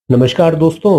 नमस्कार दोस्तों।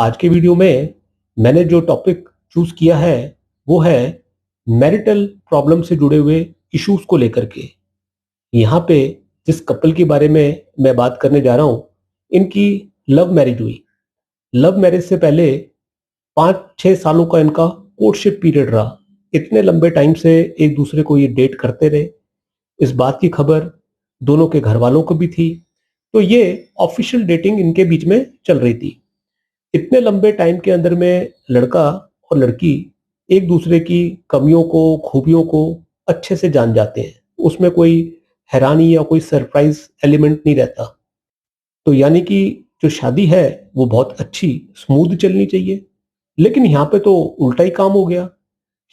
आज के वीडियो में मैंने जो टॉपिक चूज किया है वो है मैरिटल प्रॉब्लम से जुड़े हुए इश्यूज को लेकर के। यहाँ पे जिस कपल के बारे में मैं बात करने जा रहा हूँ, इनकी लव मैरिज हुई। लव मैरिज से पहले 5-6 सालों का इनका कोर्टशिप पीरियड रहा। इतने लंबे टाइम से एक दूसरे को ये डेट करते रहे। इस बात की खबर दोनों के घर वालों को भी थी, तो ये ऑफिशियल डेटिंग इनके बीच में चल रही थी। इतने लंबे टाइम के अंदर में लड़का और लड़की एक दूसरे की कमियों को, खूबियों को अच्छे से जान जाते हैं। उसमें कोई हैरानी या कोई सरप्राइज एलिमेंट नहीं रहता। तो यानी कि जो शादी है वो बहुत अच्छी स्मूथ चलनी चाहिए। लेकिन यहाँ पे तो उल्टा ही काम हो गया।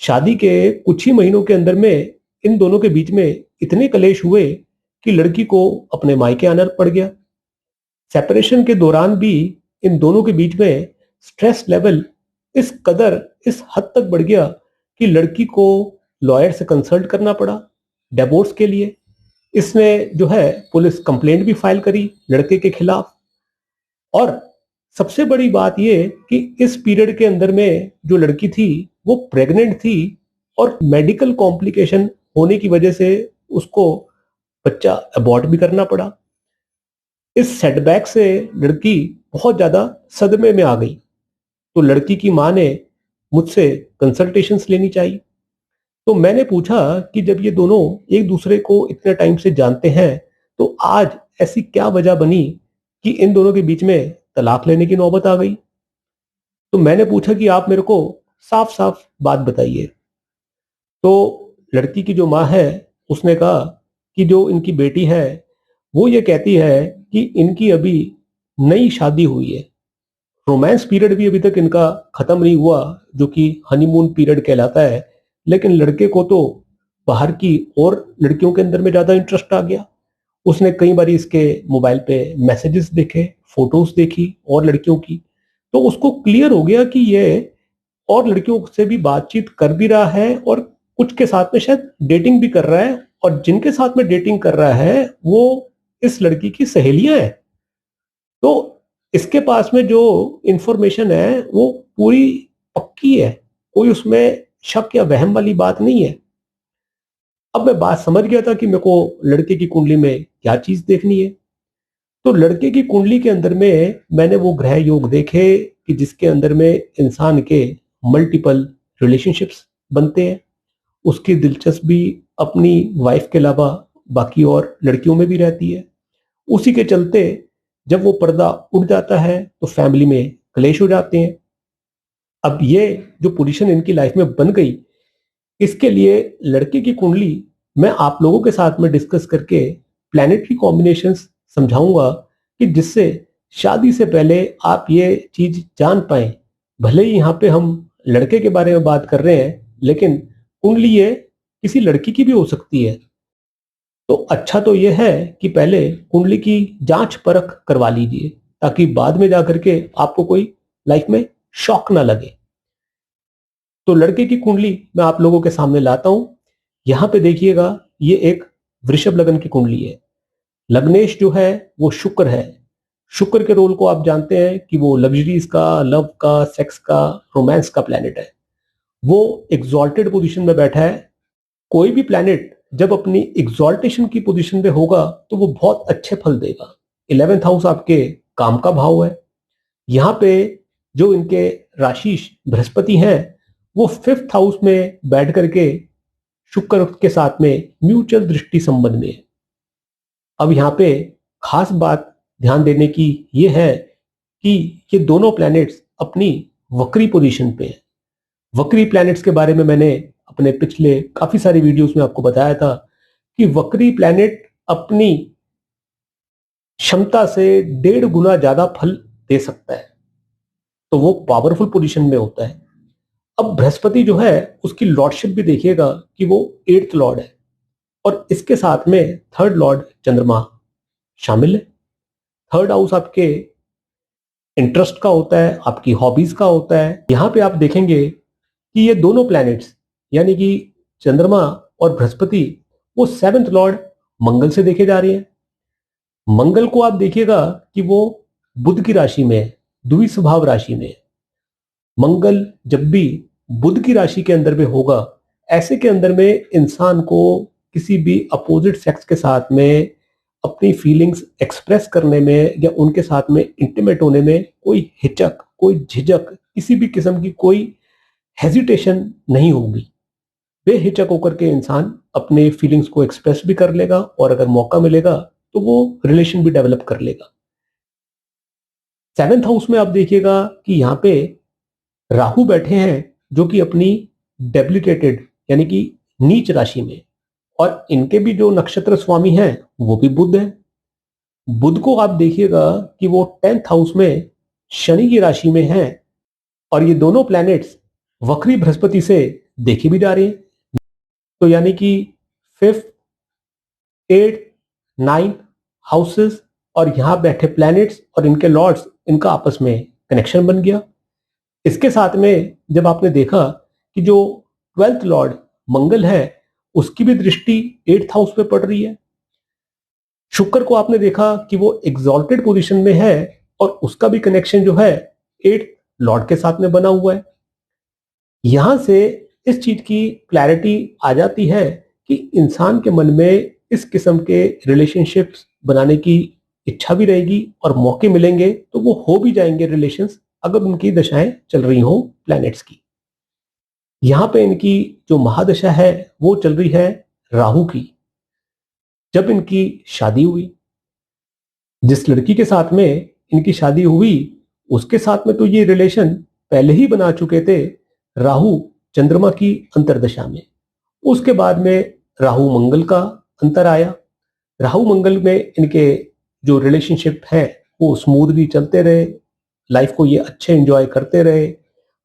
शादी के कुछ ही महीनों के अंदर में इन दोनों के बीच में इतने कलेश हुए कि लड़की को अपने मायके आना पड़ गया। सेपरेशन के दौरान भी इन दोनों के बीच में स्ट्रेस लेवल इस हद तक बढ़ गया कि लड़की को लॉयर से कंसल्ट करना पड़ा डिवोर्स के लिए। इसने जो है पुलिस कंप्लेंट भी फाइल करी लड़के के खिलाफ। और सबसे बड़ी बात यह कि इस पीरियड के अंदर में जो लड़की थी वो प्रेग्नेंट थी और मेडिकल कॉम्प्लिकेशन होने की वजह से उसको बच्चा अबॉर्ट भी करना पड़ा। इस सेटबैक से लड़की बहुत ज्यादा सदमे में आ गई। तो लड़की की मां ने मुझसे कंसल्टेशंस लेनी चाहिए। तो मैंने पूछा कि जब ये दोनों एक दूसरे को इतने टाइम से जानते हैं तो आज ऐसी क्या वजह बनी कि इन दोनों के बीच में तलाक लेने की नौबत आ गई। तो मैंने पूछा कि आप मेरे को साफ साफ बात बताइए। तो लड़की की जो माँ है उसने कहा कि जो इनकी बेटी है वो ये कहती है कि इनकी अभी नई शादी हुई है। रोमांस पीरियड भी अभी तक इनका खत्म नहीं हुआ, जो कि हनीमून पीरियड कहलाता है। लेकिन लड़के को तो बाहर की और लड़कियों के अंदर में ज्यादा इंटरेस्ट आ गया। उसने कई बार इसके मोबाइल पे मैसेजेस देखे, फोटोज देखी और लड़कियों की। तो उसको क्लियर हो गया कि ये और लड़कियों से भी बातचीत कर भी रहा है और कुछ के साथ में शायद डेटिंग भी कर रहा है। और जिनके साथ में डेटिंग कर रहा है वो इस लड़की की सहेलियां हैं। तो इसके पास में जो इंफॉर्मेशन है वो पूरी पक्की है, कोई उसमें शक या वहम वाली बात नहीं है। अब मैं बात समझ गया था कि मेरे को लड़के की कुंडली में क्या चीज देखनी है। तो लड़के की कुंडली के अंदर में मैंने वो ग्रह योग देखे कि जिसके अंदर में इंसान के मल्टीपल रिलेशनशिप्स बनते हैं। उसकी दिलचस्पी अपनी वाइफ के अलावा बाकी और लड़कियों में भी रहती है। उसी के चलते जब वो पर्दा उड़ जाता है तो फैमिली में क्लेश हो जाते हैं। अब ये जो पोजीशन इनकी लाइफ में बन गई, इसके लिए लड़के की कुंडली मैं आप लोगों के साथ में डिस्कस करके प्लैनेटरी कॉम्बिनेशंस समझाऊंगा कि जिससे शादी से पहले आप ये चीज जान पाए। भले ही यहाँ पे हम लड़के के बारे में बात कर रहे हैं, लेकिन कुंडली ये किसी लड़की की भी हो सकती है। तो अच्छा तो यह है कि पहले कुंडली की जांच परख करवा लीजिए, ताकि बाद में जाकर के आपको कोई लाइफ में शॉक ना लगे। तो लड़के की कुंडली मैं आप लोगों के सामने लाता हूं। यहां पे देखिएगा, ये एक वृषभ लग्न की कुंडली है। लग्नेश जो है वो शुक्र है। शुक्र के रोल को आप जानते हैं कि वो लग्जरीज का, लव का, सेक्स का, रोमांस का प्लैनेट है। वो एग्जॉल्टेड पोजीशन में बैठा है। कोई भी प्लैनेट जब अपनी एग्जॉल्टेशन की पोजीशन पे होगा तो वो बहुत अच्छे फल देगा। 11th हाउस आपके काम का भाव है। यहाँ पे जो इनके राशिश बृहस्पति हैं वो 5th हाउस में बैठ करके शुक्र के साथ में म्यूचुअल दृष्टि संबंध में है। अब यहाँ पे खास बात ध्यान देने की ये है कि ये दोनों प्लैनेट्स अपनी वक्री पोजीशन पे हैं। वक्री प्लैनेट्स के बारे में मैंने अपने पिछले काफी सारी वीडियोस में आपको बताया था कि वक्री प्लैनेट अपनी क्षमता से 1.5 गुना ज्यादा फल दे सकता है। तो वो पावरफुल पोजीशन में होता है। अब बृहस्पति जो है उसकी लॉर्डशिप भी देखिएगा कि वो 8th लॉर्ड है और इसके साथ में 3rd लॉर्ड चंद्रमा शामिल है। 3rd हाउस आपके इंटरेस्ट का होता है, आपकी हॉबीज का होता है। यहाँ पे आप देखेंगे कि ये दोनों प्लैनेट्स यानी कि चंद्रमा और बृहस्पति वो 7th लॉर्ड मंगल से देखे जा रहे हैं। मंगल को आप देखिएगा कि वो बुध की राशि में, द्वि स्वभाव राशि में, मंगल जब भी बुध की राशि के अंदर में होगा, ऐसे के अंदर में इंसान को किसी भी अपोजिट सेक्स के साथ में अपनी फीलिंग्स एक्सप्रेस करने में या उनके साथ में इंटीमेट होने में कोई हिचक, कोई झिझक, किसी भी किस्म की कोई हेजिटेशन नहीं होगी। बेहिचक होकर के इंसान अपने फीलिंग्स को एक्सप्रेस भी कर लेगा और अगर मौका मिलेगा तो वो रिलेशन भी डेवलप कर लेगा। 7th हाउस में आप देखिएगा कि यहाँ पे राहु बैठे हैं जो कि अपनी डेबिलिटेटेड यानी कि नीच राशि में, और इनके भी जो नक्षत्र स्वामी हैं वो भी बुध है। बुध को आप देखिएगा कि वो 10th हाउस में शनि की राशि में है, और ये दोनों प्लैनेट्स वक्री बृहस्पति से देखे भी जा रहे हैं। तो यानी कि 5th, 8th, 9th हाउसेस और यहां बैठे प्लैनेट्स और इनके लॉर्ड्स, इनका आपस में कनेक्शन बन गया। इसके साथ में जब आपने देखा कि जो 12th लॉर्ड मंगल है उसकी भी दृष्टि 8th हाउस पे पड़ रही है। शुक्र को आपने देखा कि वो एग्जॉल्टेड पोजीशन में है और उसका भी कनेक्शन जो है 8th लॉर्ड के साथ में बना हुआ है। यहां से इस चीज की क्लैरिटी आ जाती है कि इंसान के मन में इस किस्म के रिलेशनशिप्स बनाने की इच्छा भी रहेगी और मौके मिलेंगे तो वो हो भी जाएंगे रिलेशंस, अगर उनकी दशाएं चल रही हों प्लैनेट्स की। यहां पे इनकी जो महादशा है वो चल रही है राहु की। जब इनकी शादी हुई, जिस लड़की के साथ में इनकी शादी हुई उसके साथ में तो ये रिलेशन पहले ही बना चुके थे राहु चंद्रमा की अंतरदशा में। उसके बाद में राहु मंगल का अंतर आया। राहु मंगल में इनके जो रिलेशनशिप है वो स्मूथली चलते रहे, लाइफ को ये अच्छे एंजॉय करते रहे।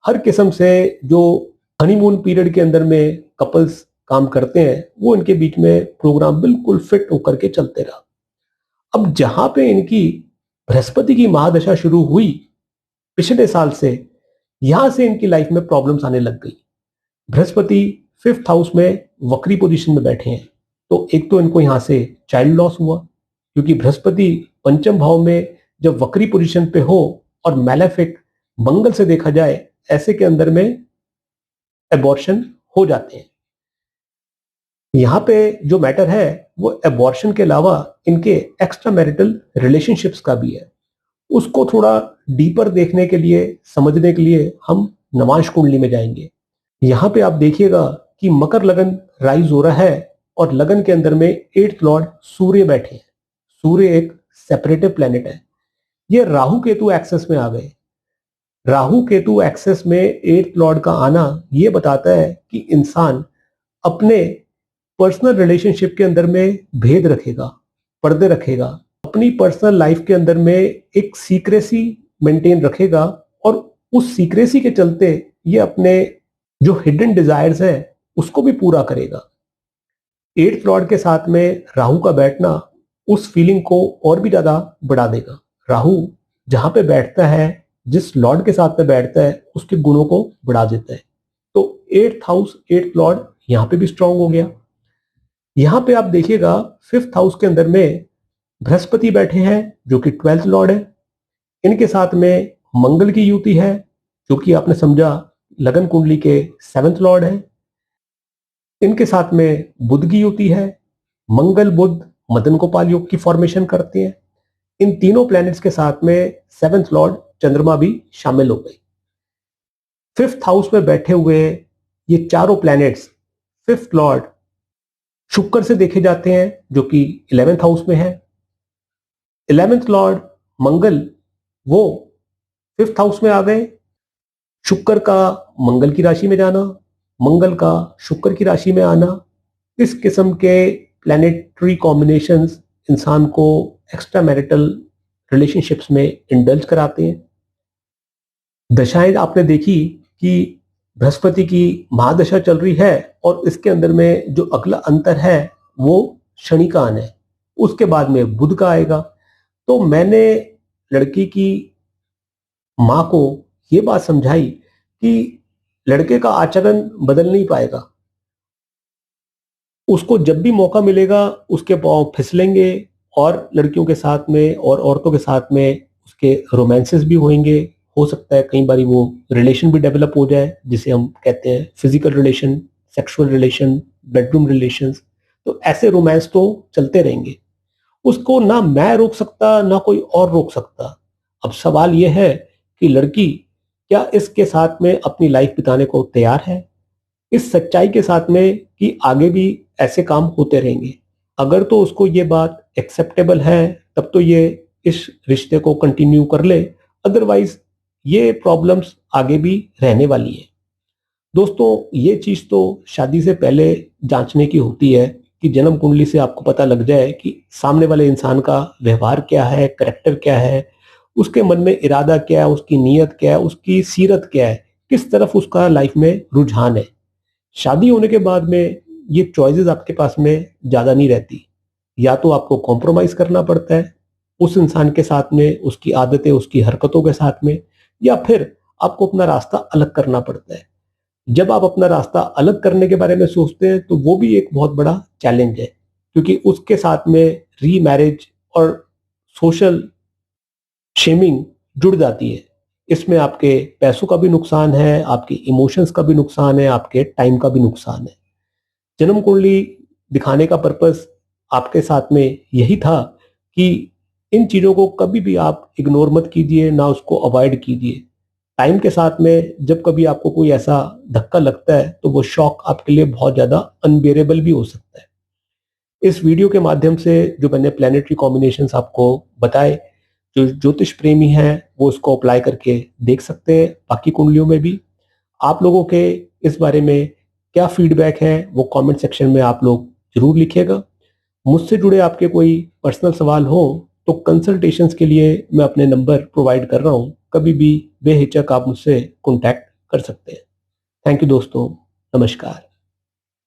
हर किस्म से जो हनीमून पीरियड के अंदर में कपल्स काम करते हैं वो इनके बीच में प्रोग्राम बिल्कुल फिट होकर के चलते रहा। अब जहां पे इनकी बृहस्पति की महादशा शुरू हुई पिछले साल से, यहां से इनकी लाइफ में प्रॉब्लम्स आने लग गई। बृहस्पति 5th हाउस में वक्री पोजीशन में बैठे हैं, तो एक तो इनको यहां से चाइल्ड लॉस हुआ, क्योंकि बृहस्पति पंचम भाव में जब वक्री पोजीशन पे हो और मैलेफिक मंगल से देखा जाए, ऐसे के अंदर में एबॉर्शन हो जाते हैं। यहां पे जो मैटर है वो एबॉर्शन के अलावा इनके एक्स्ट्रा मैरिटल रिलेशनशिप्स का भी है। उसको थोड़ा डीपर देखने के लिए, समझने के लिए हम नवांश कुंडली में जाएंगे। यहां पे आप देखिएगा कि मकर लगन राइज हो रहा है और लगन के अंदर में 8th लॉर्ड सूर्य बैठे हैं। सूर्य एक सेपरेटिव प्लेनेट है। ये राहु केतु एक्सेस में आ गए। राहु केतु एक्सेस में 8th लॉर्ड का आना ये बताता है कि इंसान अपने पर्सनल रिलेशनशिप के अंदर में भेद रखेगा, पर्दे रखेगा, अपनी पर्सनल लाइफ के अंदर में एक सीक्रेसी मेंटेन रखेगा, और उस सीक्रेसी के चलते ये अपने जो हिडन डिजायर्स है उसको भी पूरा करेगा। 8th लॉर्ड के साथ में राहु का बैठना उस फीलिंग को और भी ज्यादा बढ़ा देगा। राहु जहां पे बैठता है, जिस लॉर्ड के साथ में बैठता है, उसके गुणों को बढ़ा देता है। तो 8th हाउस 8th लॉर्ड यहां पे भी स्ट्रांग हो गया। यहां पे आप देखिएगा 5th हाउस के अंदर में बृहस्पति बैठे हैं जो कि 12th लॉर्ड है। इनके साथ में मंगल की युति है जो कि आपने समझा लगन कुंडली के 7th लॉर्ड है। इनके साथ में बुध की युति है। मंगल बुध मदन गोपाल योग की फॉर्मेशन करते हैं। इन तीनों प्लैनेट्स के साथ में 7th लॉर्ड चंद्रमा भी शामिल हो गए। 5th हाउस में बैठे हुए ये चारों प्लैनेट्स 5th लॉर्ड शुक्र से देखे जाते हैं जो कि 11th हाउस में है। 11th लॉर्ड मंगल वो 5th हाउस में आ गए। शुक्र का मंगल की राशि में जाना, मंगल का शुक्र की राशि में आना, इस किस्म के प्लैनेटरी कॉम्बिनेशंस इंसान को एक्स्ट्रा मैरिटल रिलेशनशिप्स में इंडल्ज कराते हैं। दशाएं आपने देखी कि बृहस्पति की महादशा चल रही है और इसके अंदर में जो अगला अंतर है वो शनि का आना है, उसके बाद में बुध का आएगा। तो मैंने लड़की की माँ को ये बात समझाई कि लड़के का आचरण बदल नहीं पाएगा, उसको जब भी मौका मिलेगा उसके पांव फिसलेंगे और लड़कियों के साथ में और औरतों के साथ में उसके रोमांसेस भी होंगे, हो सकता है कई बार वो रिलेशन भी डेवलप हो जाए, जिसे हम कहते हैं physical relation, sexual relation, bedroom relations. तो ऐसे रोमांस तो चलते रहेंगे, उसको ना मैं रोक सकता ना कोई और रोक सकता। अब सवाल यह है कि लड़की क्या इसके साथ में अपनी लाइफ बिताने को तैयार है, इस सच्चाई के साथ में कि आगे भी ऐसे काम होते रहेंगे। अगर तो उसको ये बात एक्सेप्टेबल है तब तो ये इस रिश्ते को कंटिन्यू कर ले, अदरवाइज ये प्रॉब्लम्स आगे भी रहने वाली है। दोस्तों, ये चीज तो शादी से पहले जांचने की होती है कि जन्म कुंडली से आपको पता लग जाए कि सामने वाले इंसान का व्यवहार क्या है, करेक्टर क्या है, उसके मन में इरादा क्या है, उसकी नीयत क्या है, उसकी सीरत क्या है, किस तरफ उसका लाइफ में रुझान है। शादी होने के बाद में ये चॉइसेस आपके पास में ज्यादा नहीं रहती। या तो आपको कॉम्प्रोमाइज करना पड़ता है उस इंसान के साथ में, उसकी आदतें, उसकी हरकतों के साथ में, या फिर आपको अपना रास्ता अलग करना पड़ता है। जब आप अपना रास्ता अलग करने के बारे में सोचते हैं तो वो भी एक बहुत बड़ा चैलेंज है, क्योंकि उसके साथ में री मैरिज और सोशल शेमिंग जुड़ जाती है। इसमें आपके पैसों का भी नुकसान है, आपके इमोशंस का भी नुकसान है, आपके टाइम का भी नुकसान है। जन्म कुंडली दिखाने का पर्पस आपके साथ में यही था कि इन चीजों को कभी भी आप इग्नोर मत कीजिए, ना उसको अवॉइड कीजिए। टाइम के साथ में जब कभी आपको कोई ऐसा धक्का लगता है तो वो शॉक आपके लिए बहुत ज्यादा अनबियरेबल भी हो सकता है। इस वीडियो के माध्यम से जो मैंने प्लैनेटरी कॉम्बिनेशंस आपको बताए, जो ज्योतिष प्रेमी हैं वो उसको अप्लाई करके देख सकते हैं बाकी कुंडलियों में भी। आप लोगों के इस बारे में क्या फीडबैक है वो कमेंट सेक्शन में आप लोग जरूर लिखिएगा। मुझसे जुड़े आपके कोई पर्सनल सवाल हो तो कंसल्टेशंस के लिए मैं अपने नंबर प्रोवाइड कर रहा हूँ, कभी भी बेहिचक आप मुझसे कॉन्टैक्ट कर सकते हैं। थैंक यू दोस्तों, नमस्कार।